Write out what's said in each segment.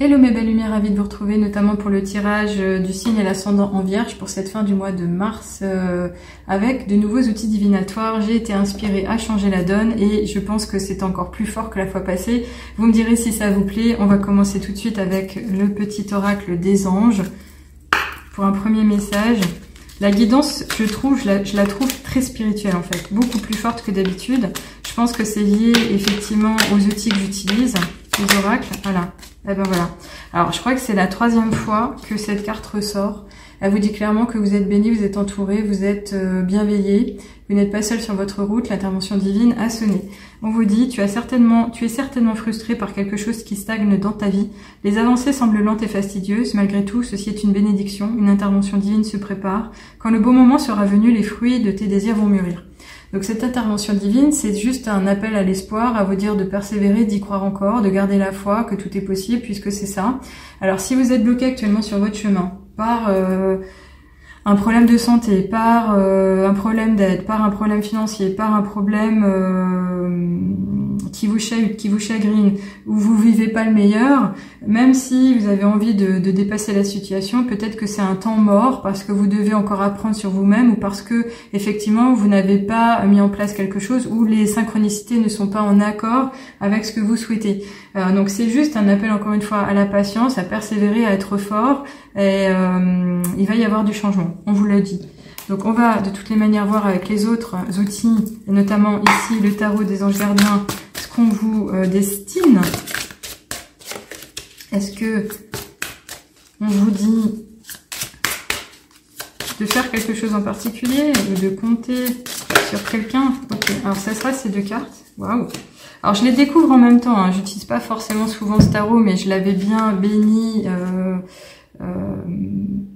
Hello mes belles lumières, ravie de vous retrouver, notamment pour le tirage du signe et l'ascendant en Vierge pour cette fin du mois de mars avec de nouveaux outils divinatoires. J'ai été inspirée à changer la donne et je pense que c'est encore plus fort que la fois passée. Vous me direz si ça vous plaît. On va commencer tout de suite avec le petit oracle des anges pour un premier message. La guidance, je la trouve très spirituelle en fait, beaucoup plus forte que d'habitude. Je pense que c'est lié effectivement aux outils que j'utilise, les oracles, voilà. Et ben voilà. Alors, je crois que c'est la 3e fois que cette carte ressort. Elle vous dit clairement que vous êtes béni, vous êtes entouré, vous êtes bienveillé. Vous n'êtes pas seul sur votre route, l'intervention divine a sonné. On vous dit, tu es certainement frustré par quelque chose qui stagne dans ta vie. Les avancées semblent lentes et fastidieuses. Malgré tout, ceci est une bénédiction. Une intervention divine se prépare. Quand le bon moment sera venu, les fruits de tes désirs vont mûrir. Donc cette intervention divine, c'est juste un appel à l'espoir, à vous dire de persévérer, d'y croire encore, de garder la foi, que tout est possible, puisque c'est ça. Alors si vous êtes bloqué actuellement sur votre chemin, par un problème de santé, par un problème d'aide, par un problème financier, par un problème qui vous chagrine, où vous vivez pas le meilleur, même si vous avez envie de dépasser la situation, peut-être que c'est un temps mort parce que vous devez encore apprendre sur vous-même ou parce que effectivement vous n'avez pas mis en place quelque chose ou les synchronicités ne sont pas en accord avec ce que vous souhaitez. Donc c'est juste un appel encore une fois à la patience, à persévérer, à être fort et il va y avoir du changement, on vous l'a dit. Donc on va de toutes les manières voir avec les autres outils, et notamment ici le tarot des anges gardiens, ce qu'on vous destine. Est-ce que on vous dit de faire quelque chose en particulier ou de compter sur quelqu'un? Ok, alors ça sera ces deux cartes. Waouh! Alors je les découvre en même temps, hein. J'utilise pas forcément souvent ce tarot, mais je l'avais bien béni,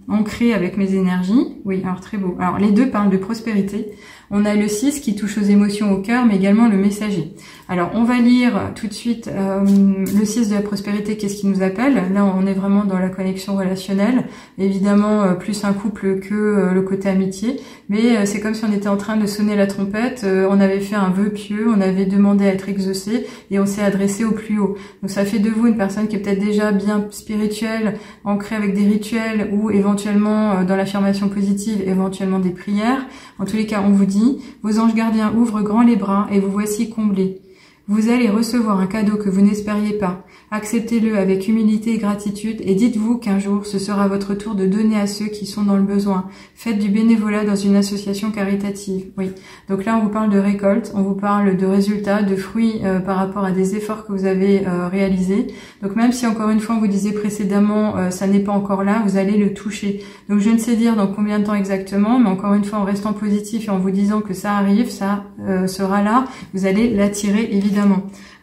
ancré avec mes énergies. Oui, alors très beau. Alors les deux parlent de prospérité. On a le 6 qui touche aux émotions, au cœur, mais également le messager. Alors on va lire tout de suite le 6 de la prospérité, qu'est-ce qui nous appelle. Là on est vraiment dans la connexion relationnelle, évidemment plus un couple que le côté amitié, mais c'est comme si on était en train de sonner la trompette, on avait fait un vœu pieux, on avait demandé à être exaucé et on s'est adressé au plus haut. Donc ça fait de vous une personne qui est peut-être déjà bien spirituelle, ancrée avec des rituels ou éventuellement dans l'affirmation positive, éventuellement des prières. En tous les cas, on vous dit, vos anges gardiens ouvrent grand les bras et vous voici comblés. Vous allez recevoir un cadeau que vous n'espériez pas. Acceptez-le avec humilité et gratitude et dites-vous qu'un jour, ce sera votre tour de donner à ceux qui sont dans le besoin. Faites du bénévolat dans une association caritative. Oui. Donc là, on vous parle de récolte, on vous parle de résultats, de fruits par rapport à des efforts que vous avez réalisés. Donc même si encore une fois, on vous disait précédemment, ça n'est pas encore là, vous allez le toucher. Donc je ne sais dire dans combien de temps exactement, mais encore une fois, en restant positif et en vous disant que ça arrive, ça sera là, vous allez l'attirer évidemment.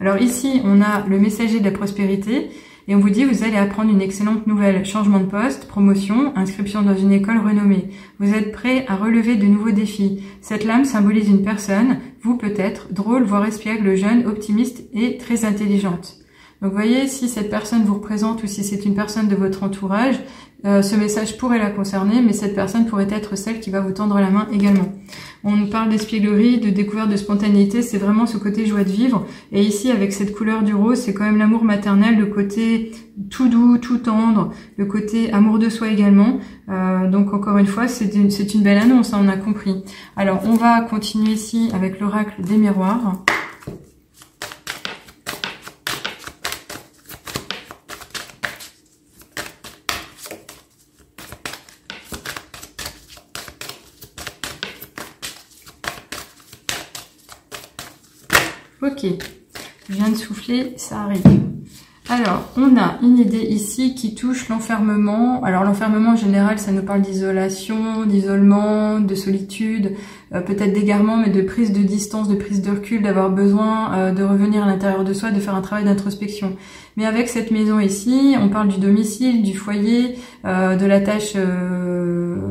Alors ici, on a le messager de la prospérité et on vous dit vous allez apprendre une excellente nouvelle. Changement de poste, promotion, inscription dans une école renommée. Vous êtes prêt à relever de nouveaux défis. Cette lame symbolise une personne, vous peut-être, drôle, voire espiègle, jeune, optimiste et très intelligente. Donc vous voyez, si cette personne vous représente ou si c'est une personne de votre entourage, ce message pourrait la concerner, mais cette personne pourrait être celle qui va vous tendre la main également. On nous parle d'espièglerie, de découverte de spontanéité, c'est vraiment ce côté joie de vivre. Et ici, avec cette couleur du rose, c'est quand même l'amour maternel, le côté tout doux, tout tendre, le côté amour de soi également. Donc encore une fois, c'est une belle annonce, hein, on a compris. Alors, on va continuer ici avec l'oracle des miroirs. Ok, je viens de souffler, ça arrive. Alors, on a une idée ici qui touche l'enfermement. Alors, l'enfermement, en général, ça nous parle d'isolation, d'isolement, de solitude, peut-être d'égarement, mais de prise de distance, de prise de recul, d'avoir besoin de revenir à l'intérieur de soi, de faire un travail d'introspection. Mais avec cette maison ici, on parle du domicile, du foyer, de l'attache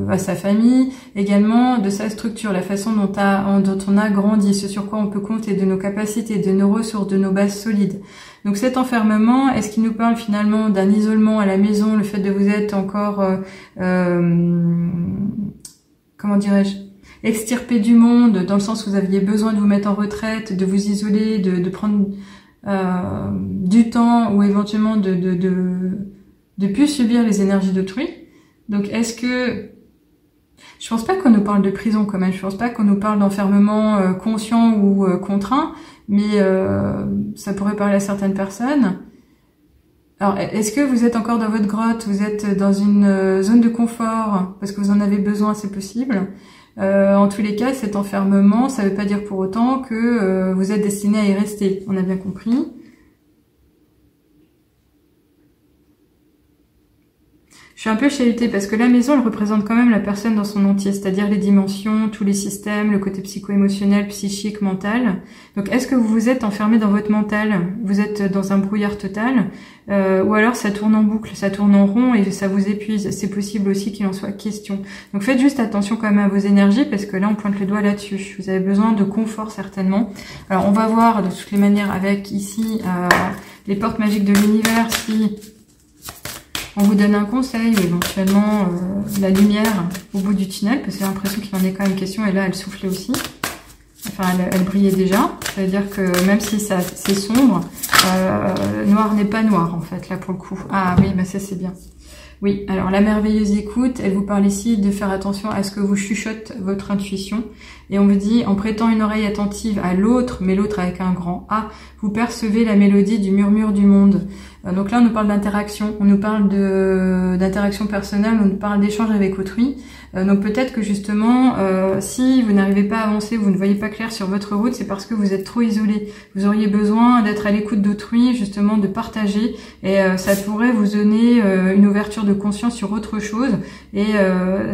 à sa famille, également de sa structure, la façon dont on a grandi, ce sur quoi on peut compter, de nos capacités, de nos ressources, de nos bases solides. Donc cet enfermement, est-ce qu'il nous parle finalement d'un isolement à la maison, le fait de vous être encore, comment dirais-je, extirpé du monde, dans le sens où vous aviez besoin de vous mettre en retraite, de vous isoler, de prendre du temps ou éventuellement de plus subir les énergies d'autrui. Donc est-ce que... Je pense pas qu'on nous parle de prison quand même, je pense pas qu'on nous parle d'enfermement conscient ou contraint, mais ça pourrait parler à certaines personnes. Alors, est-ce que vous êtes encore dans votre grotte, vous êtes dans une zone de confort, parce que vous en avez besoin, c'est possible. En tous les cas, cet enfermement, ça ne veut pas dire pour autant que vous êtes destiné à y rester, on a bien compris. Je suis un peu chahutée parce que la maison, elle représente quand même la personne dans son entier, c'est-à-dire les dimensions, tous les systèmes, le côté psycho-émotionnel, psychique, mental. Donc, est-ce que vous vous êtes enfermé dans votre mental? Vous êtes dans un brouillard total, ou alors ça tourne en boucle, ça tourne en rond et ça vous épuise. C'est possible aussi qu'il en soit question. Donc, faites juste attention quand même à vos énergies parce que là, on pointe le doigt là-dessus. Vous avez besoin de confort certainement. Alors, on va voir de toutes les manières avec ici les portes magiques de l'univers si... on vous donne un conseil ou éventuellement la lumière au bout du tunnel, parce que j'ai l'impression qu'il en est quand même question, et là elle soufflait aussi. Enfin, elle brillait déjà. Ça veut dire que même si c'est sombre, noir n'est pas noir en fait, là pour le coup. Ah oui, bah ça c'est bien. Oui, alors la merveilleuse écoute, elle vous parle ici de faire attention à ce que vous chuchote votre intuition. Et on vous dit, en prêtant une oreille attentive à l'autre, mais l'autre avec un grand A, vous percevez la mélodie du murmure du monde. Donc là, on nous parle d'interaction, on nous parle d'interaction personnelle, on nous parle d'échange avec autrui. Donc peut-être que justement, si vous n'arrivez pas à avancer, vous ne voyez pas clair sur votre route, c'est parce que vous êtes trop isolé. Vous auriez besoin d'être à l'écoute d'autrui, justement de partager, et ça pourrait vous donner une ouverture de conscience sur autre chose, et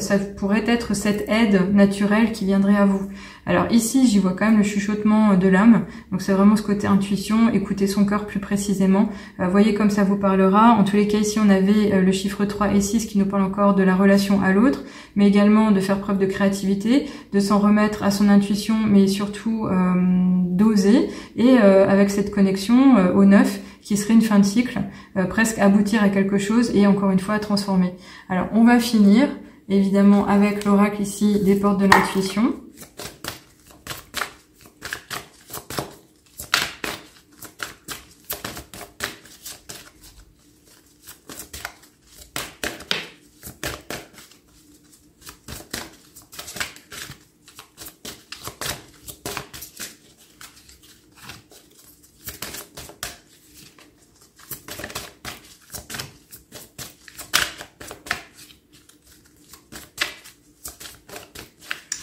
ça pourrait être cette aide naturelle qui viendrait à vous. Alors ici, j'y vois quand même le chuchotement de l'âme, donc c'est vraiment ce côté intuition, écouter son cœur plus précisément. Voyez comme ça vous parlera. En tous les cas, ici on avait le chiffre 3 et 6 qui nous parle encore de la relation à l'autre, mais également de faire preuve de créativité, de s'en remettre à son intuition, mais surtout d'oser, et avec cette connexion au neuf, qui serait une fin de cycle, presque aboutir à quelque chose et encore une fois à transformer. Alors on va finir évidemment avec l'oracle ici des portes de l'intuition.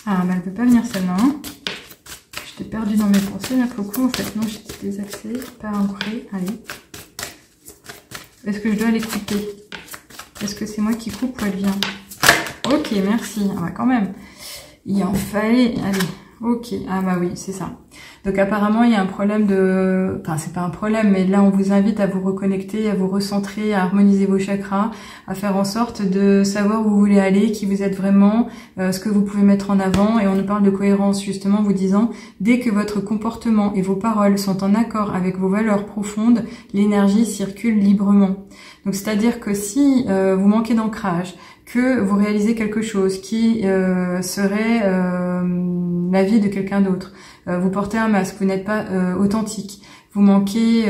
Ah, mais elle peut pas venir celle-là. Hein. J'étais perdue dans mes pensées là pour le coup. En fait, non, j'étais désaxée, pas ancrée. Allez. Est-ce que je dois l'écouter? Est-ce que c'est moi qui coupe ou elle vient? Ok, merci. Ah bah quand même. Il en fallait. Allez. Ok. Ah bah oui, c'est ça. Donc apparemment, il y a un problème de... Enfin, c'est pas un problème, mais là, on vous invite à vous reconnecter, à vous recentrer, à harmoniser vos chakras, à faire en sorte de savoir où vous voulez aller, qui vous êtes vraiment, ce que vous pouvez mettre en avant. Et on nous parle de cohérence, justement, vous disant, dès que votre comportement et vos paroles sont en accord avec vos valeurs profondes, l'énergie circule librement. Donc, c'est-à-dire que si vous manquez d'ancrage, que vous réalisez quelque chose qui serait la vie de quelqu'un d'autre, vous portez un masque, vous n'êtes pas authentique, vous manquez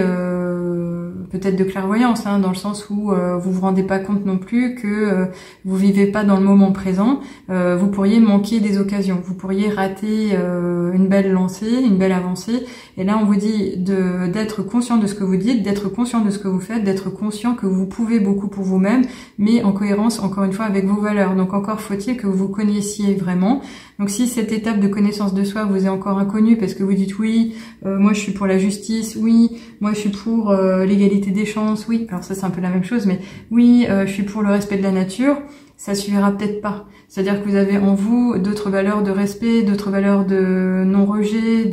peut-être de clairvoyance, hein, dans le sens où vous vous rendez pas compte non plus que vous vivez pas dans le moment présent, vous pourriez manquer des occasions, vous pourriez rater une belle lancée, une belle avancée. Et là, on vous dit d'être conscient de ce que vous dites, d'être conscient de ce que vous faites, d'être conscient que vous pouvez beaucoup pour vous-même, mais en cohérence, encore une fois, avec vos valeurs. Donc encore faut-il que vous vous connaissiez vraiment. Donc si cette étape de connaissance de soi vous est encore inconnue parce que vous dites oui, moi je suis pour la justice, oui, moi je suis pour l'égalité des chances, oui, alors ça c'est un peu la même chose, mais oui, je suis pour le respect de la nature, ça suffira peut-être pas. C'est-à-dire que vous avez en vous d'autres valeurs de respect, d'autres valeurs de non-rejet,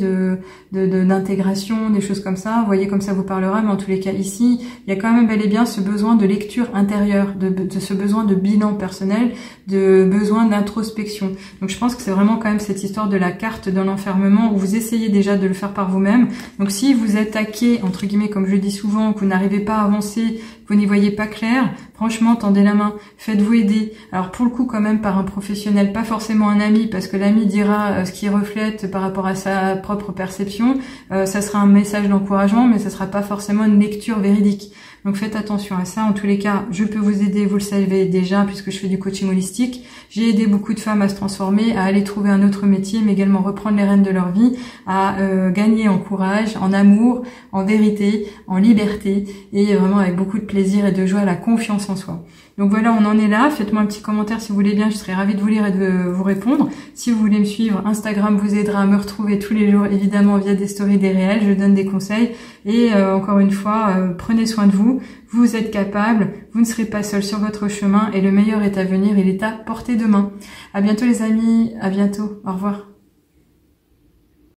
d'intégration, des choses comme ça. Vous voyez comme ça vous parlera, mais en tous les cas ici, il y a quand même bel et bien ce besoin de lecture intérieure, de ce besoin de bilan personnel, de besoin d'introspection. Donc je pense que c'est vraiment quand même cette histoire de la carte de l'enfermement où vous essayez déjà de le faire par vous-même. Donc si vous êtes taqué, entre guillemets, comme je le dis souvent, que vous n'arrivez pas à avancer, que vous n'y voyez pas clair, franchement, tendez la main, faites-vous aider. Alors pour le coup, quand même par un professionnel, pas forcément un ami, parce que l'ami dira ce qui reflète par rapport à sa propre perception. Ça sera un message d'encouragement, mais ça sera pas forcément une lecture véridique. Donc faites attention à ça. En tous les cas, je peux vous aider, vous le savez déjà, puisque je fais du coaching holistique. J'ai aidé beaucoup de femmes à se transformer, à aller trouver un autre métier, mais également reprendre les rênes de leur vie, à gagner en courage, en amour, en vérité, en liberté, et vraiment avec beaucoup de plaisir et de joie, la confiance en soi. Donc voilà, on en est là. Faites-moi un petit commentaire si vous voulez bien, je serai ravie de vous lire et de vous répondre. Si vous voulez me suivre, Instagram vous aidera à me retrouver tous les jours, évidemment via des stories, des réels, je donne des conseils. Et encore une fois, prenez soin de vous, vous êtes capable, vous ne serez pas seul sur votre chemin et le meilleur est à venir, il est à portée de main. À bientôt les amis, à bientôt, au revoir.